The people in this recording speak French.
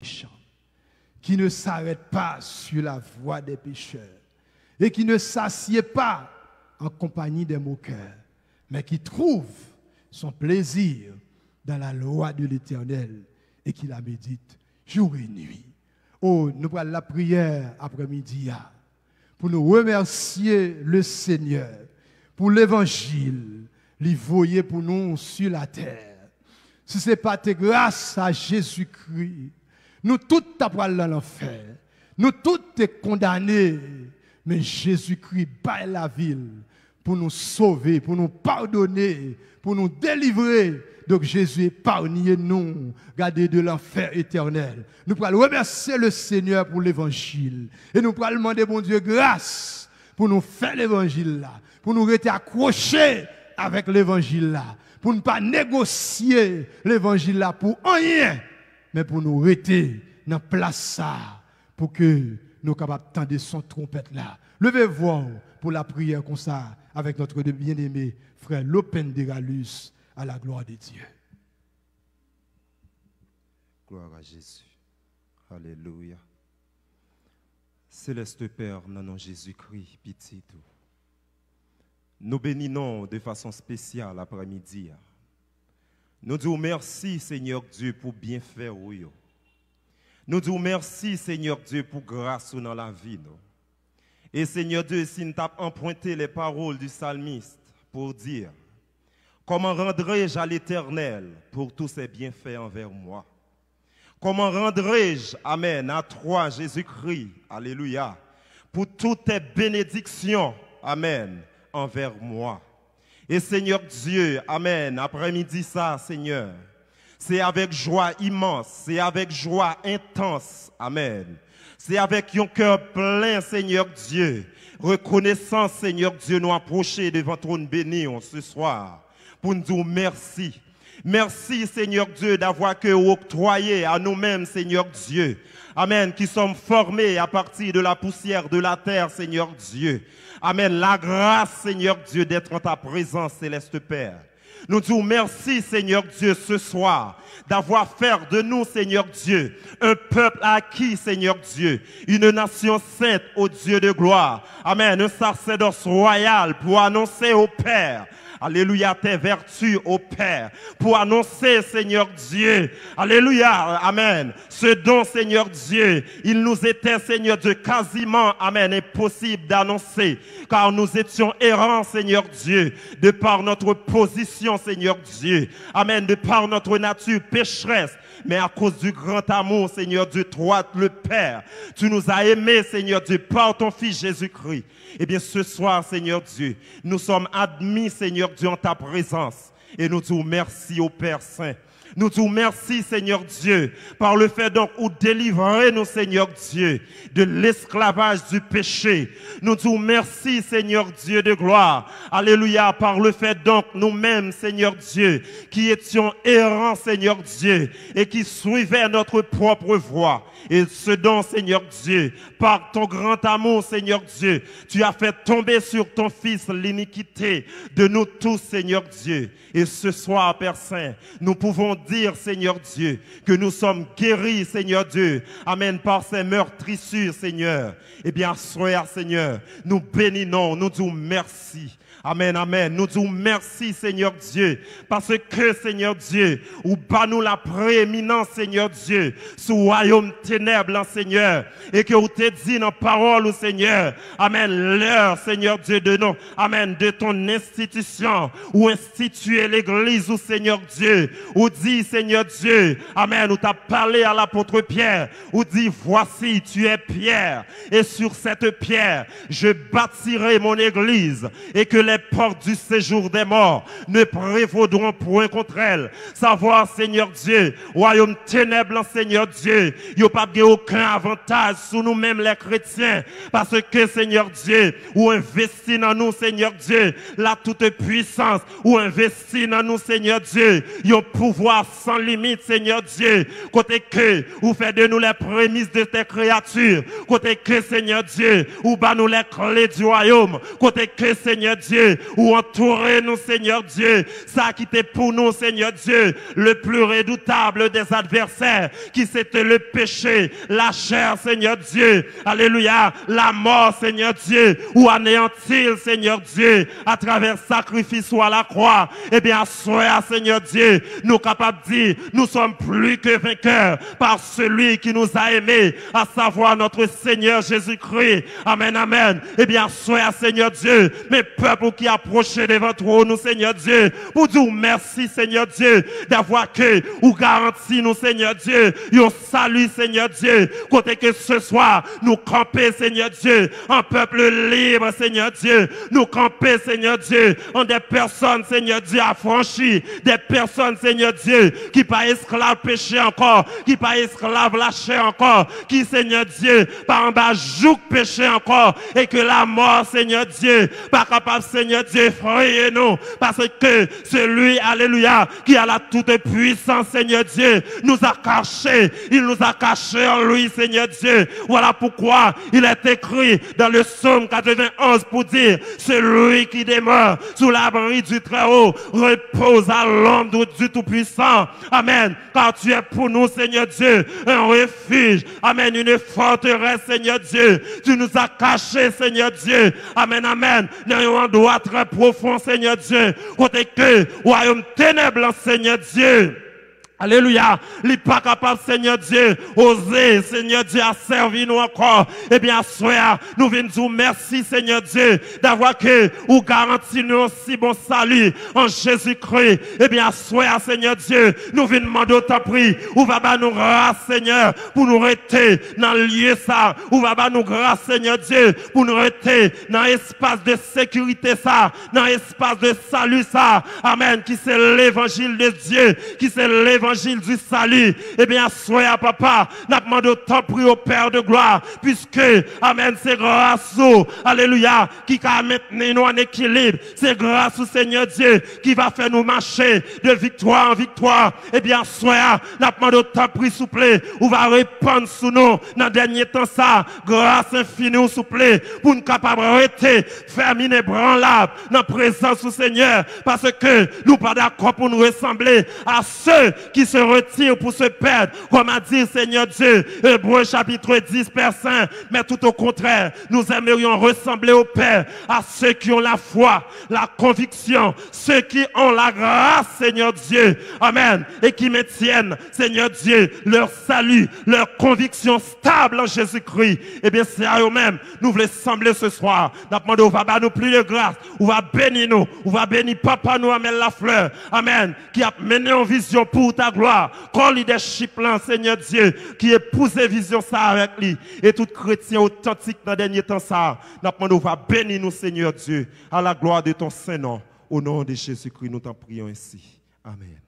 méchants, qui ne s'arrête pas sur la voie des pécheurs et qui ne s'assied pas en compagnie des moqueurs, mais qui trouve son plaisir dans la loi de l'Éternel et qui la médite jour et nuit. Oh, nous prenons la prière après-midi pour nous remercier le Seigneur pour l'évangile, qu'il voyait pour nous sur la terre. Si ce n'est pas grâce à Jésus-Christ, nous tous t'apprends dans l'enfer, nous tous t'es condamnés, mais Jésus-Christ bat la ville pour nous sauver, pour nous pardonner, pour nous délivrer. Donc Jésus épargne nous, garder de l'enfer éternel. Nous pourrons remercier le Seigneur pour l'évangile. Et nous pourrons demander, bon Dieu, grâce pour nous faire l'évangile là, pour nous rester accrochés avec l'évangile là, pour ne pas négocier l'évangile là pour rien, mais pour nous rester dans place ça, pour que nous soyons capables d'entendre son trompette là. Levez-vous pour la prière comme ça, avec notre bien-aimé frère Lopen de Galus, à la gloire de Dieu. Gloire à Jésus. Alléluia. Céleste Père, dans nom Jésus-Christ, pitié tout. Nous bénissons de façon spéciale après-midi. Nous disons merci, Seigneur Dieu, pour bien faire. Nous disons merci, Seigneur Dieu, pour grâce dans la vie. Et Seigneur Dieu, si nous avons emprunté les paroles du psalmiste pour dire: comment rendrai-je à l'Éternel pour tous ses bienfaits envers moi? Comment rendrai-je, amen, à toi, Jésus-Christ, alléluia, pour toutes tes bénédictions, amen, envers moi? Et Seigneur Dieu, amen, après-midi ça, Seigneur, c'est avec joie immense, c'est avec joie intense, amen. C'est avec un cœur plein, Seigneur Dieu, reconnaissant, Seigneur Dieu, nous approcher devant ton béni ce soir, pour nous dire merci. Merci, Seigneur Dieu, d'avoir que octroyé à nous-mêmes, Seigneur Dieu. Amen, qui sommes formés à partir de la poussière de la terre, Seigneur Dieu. Amen, la grâce, Seigneur Dieu, d'être en ta présence, Céleste Père. Nous disons merci, Seigneur Dieu, ce soir, d'avoir fait de nous, Seigneur Dieu, un peuple acquis, Seigneur Dieu, une nation sainte au Dieu de gloire. Amen, un sacerdoce royal pour annoncer au Père, alléluia, tes vertus au Père, pour annoncer, Seigneur Dieu, alléluia, amen, ce dont, Seigneur Dieu, il nous était, Seigneur Dieu, quasiment, amen, impossible d'annoncer, car nous étions errants, Seigneur Dieu, de par notre position, Seigneur Dieu, amen, de par notre nature pécheresse, mais à cause du grand amour, Seigneur Dieu, toi, le Père, tu nous as aimés, Seigneur Dieu, par ton Fils Jésus-Christ. Eh bien, ce soir, Seigneur Dieu, nous sommes admis, Seigneur Dieu, en ta présence. Et nous disons merci au Père Saint. Nous disons merci, Seigneur Dieu, par le fait donc où délivrer nous, Seigneur Dieu, de l'esclavage du péché. Nous disons merci, Seigneur Dieu de gloire. Alléluia, par le fait donc nous-mêmes, Seigneur Dieu, qui étions errants, Seigneur Dieu, et qui suivaient notre propre voie. Et ce dont, Seigneur Dieu, par ton grand amour, Seigneur Dieu, tu as fait tomber sur ton Fils l'iniquité de nous tous, Seigneur Dieu. Et ce soir, Père Saint, nous pouvons dire, Seigneur Dieu, que nous sommes guéris, Seigneur Dieu, amen, par ces meurtrissures, Seigneur. Eh bien, soyez, Seigneur, nous bénissons, nous disons merci. Amen, amen. Nous disons merci, Seigneur Dieu, parce que, Seigneur Dieu, ou bas nous la prééminence, Seigneur Dieu, sous royaume ténèbres, Seigneur, et que vous te dit dans parole, au Seigneur, amen, l'heure, Seigneur Dieu, de nous, amen, de ton institution, ou instituer l'église, ou Seigneur Dieu, ou dit, Seigneur Dieu, amen, ou t'as parlé à l'apôtre Pierre, ou dit, voici, tu es Pierre, et sur cette pierre, je bâtirai mon église, et que les portes du séjour des morts ne prévaudront point contre elle. Savoir, Seigneur Dieu, royaume ténèbres, Seigneur Dieu, il n'y a pas aucun avantage sur nous-mêmes les chrétiens, parce que, Seigneur Dieu, ou investit dans nous, Seigneur Dieu, la toute puissance, ou investit dans nous, Seigneur Dieu, il y a un pouvoir sans limite, Seigneur Dieu, côté que, ou fait de nous les prémices de tes créatures, côté que, Seigneur Dieu, ou bat nous les clés du royaume, côté que, Seigneur Dieu, Dieu, ou entourer nous, Seigneur Dieu. Ça qui était pour nous, Seigneur Dieu, le plus redoutable des adversaires, qui c'était le péché, la chair, Seigneur Dieu. Alléluia, la mort, Seigneur Dieu, ou anéantir, Seigneur Dieu, à travers sacrifice ou à la croix. Eh bien, soyez, Seigneur Dieu, nous capables de dire, nous sommes plus que vainqueurs par celui qui nous a aimés, à savoir notre Seigneur Jésus-Christ. Amen, amen. Eh bien, soyez, Seigneur Dieu, mes peuples qui approchent devant toi, nous, Seigneur Dieu, pour dire merci, Seigneur Dieu, d'avoir que, ou garanti nous, Seigneur Dieu, un salut, Seigneur Dieu, côté que ce soir, nous camper, Seigneur Dieu, en peuple libre, Seigneur Dieu, nous camper, Seigneur Dieu, en des personnes, Seigneur Dieu, affranchies, des personnes, Seigneur Dieu, qui pas esclaves péché encore, qui pas esclaves lâché encore, qui, Seigneur Dieu, par en bas joue péché encore, et que la mort, Seigneur Dieu, pas capable, Seigneur Dieu, effrayer nous, parce que celui, alléluia, qui a la toute puissance, Seigneur Dieu, nous a cachés, il nous a cachés en lui, Seigneur Dieu. Voilà pourquoi il est écrit dans le psaume 91 pour dire, celui qui demeure sous l'abri du Très-Haut repose à l'ombre du Tout-Puissant. Amen. Car tu es pour nous, Seigneur Dieu, un refuge. Amen. Une forteresse, Seigneur Dieu. Tu nous as cachés, Seigneur Dieu. Amen, amen. Dans un endroit très profond, Seigneur Dieu. Côté que, royaume ténèbres, Seigneur Dieu. Alléluia. Il n'est pas capable, Seigneur Dieu, oser, Seigneur Dieu, à servir nous encore. Eh bien, soyez, nous venons dire merci, Seigneur Dieu, d'avoir que, ou garanti nous aussi bon salut en Jésus-Christ. Eh bien, soyez, Seigneur Dieu, nous venons demander autant prix, ou va bas nous grâce, Seigneur, pour nous rester dans le lieu ça, ou va bas nous grâce, Seigneur Dieu, pour nous rester dans l'espace de sécurité ça, dans l'espace de salut ça. Amen. Qui c'est l'évangile de Dieu, qui c'est l'évangile du salut. Eh bien, soyez papa, n'a demandé autant prix au Père de gloire, puisque, amen, c'est grâce au, alléluia, qui va maintenir nous en équilibre. C'est grâce au Seigneur Dieu qui va faire nous marcher de victoire en victoire. Eh bien, soyez, n'a demandé autant prix, s'il vous plaît, ou va répandre sous nous, dans le dernier temps ça, grâce infinie, s'il vous plaît, pour nous capables d'arrêter, fermer branlable, dans la présence du Seigneur, parce que nous pas d'accord pour nous ressembler à ceux qui se retirent pour se perdre, comme a dit Seigneur Dieu, Hébreux chapitre 10, verset 5, mais tout au contraire, nous aimerions ressembler au Père, à ceux qui ont la foi, la conviction, ceux qui ont la grâce, Seigneur Dieu, amen, et qui maintiennent, Seigneur Dieu, leur salut, leur conviction stable en Jésus-Christ. Eh bien, c'est à eux-mêmes, nous voulons sembler ce soir, nous demandons, on va nous plus de grâce, on va bénir nous, on va bénir papa nous, amène la fleur, amen, qui a mené en vision pour ta gloire, quand leadership là, Seigneur Dieu, qui épouse vision ça avec lui, et tout chrétien authentique dans le dernier temps ça, nous demandons, va bénir nous, Seigneur Dieu, à la gloire de ton Saint-Nom, au nom de Jésus-Christ, nous t'en prions ainsi. Amen.